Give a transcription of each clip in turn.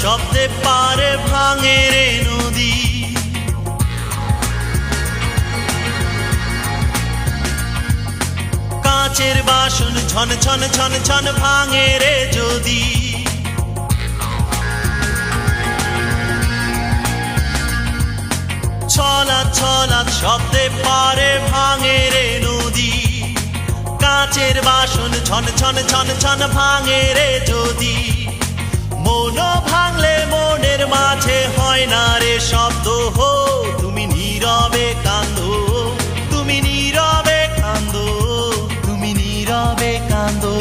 শব্দে পারে ভাঙে রে নদী। কাচের বাসন ঝন ঝন ঝন ঝন ভাঙে রে যদি। ছলাৎ ছলাৎ শব্দে পারে ভাঙে রে নদী। কাচের বাসন ঝন ঝন ঝন ঝন ভাঙে রে যদি। মন ভাঙলে মনের মাঝে হয় না রে শব্দ হো। তুমি নীরবে কান্দো, তুমি নীরবে কান্দো, তুমি নীরবে কান্দো।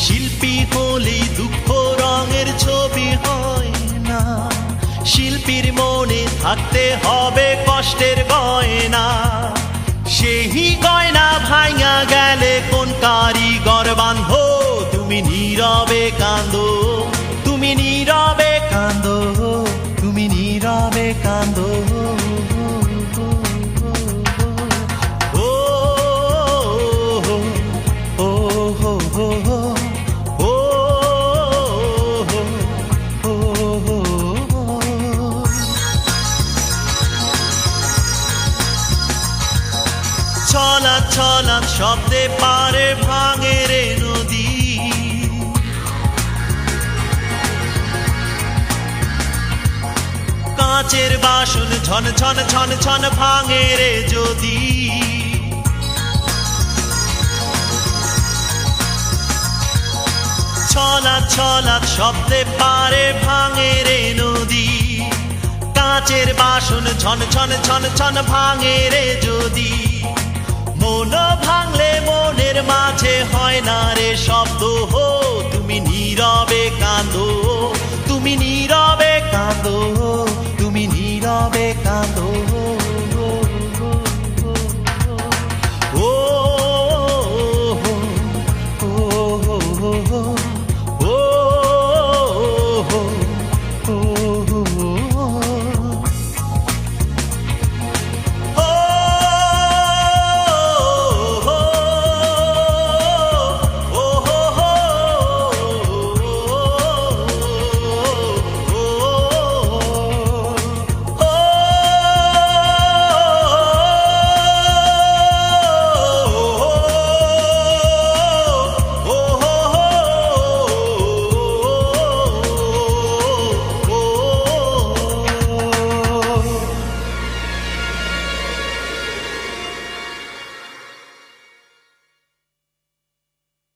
শিল্পী হলেই দুঃখ রঙের ছবি হয় না। শিল্পীর মনে থাকতে হবে কষ্টের গয়না। সেই গয়না ভাঙা গেলে কোন কারিগর বাঁধো। তুমি নীরবে কান্দো, তুমি নীরবে কান্দো, তুমি নীরবে কান্দো। ছলাৎ ছলাৎ শব্দে পারে ভাঙে রে নদী। কাচের বাসন ঝন ঝন ঝন ঝন ভাঙে রে যদি। ছলাৎ ছলাৎ শব্দে পারে ভাঙে রে নদী। কাচের বাসন ঝন ঝন ঝন ঝন ভাঙে রে যদি। মন ভাঙলে মনের মাঝে হয় না রে শব্দ হো। তুমি নীরবে কান্দো, তুমি নীরবে কান্দো, তুমি নীরবে কান্দো।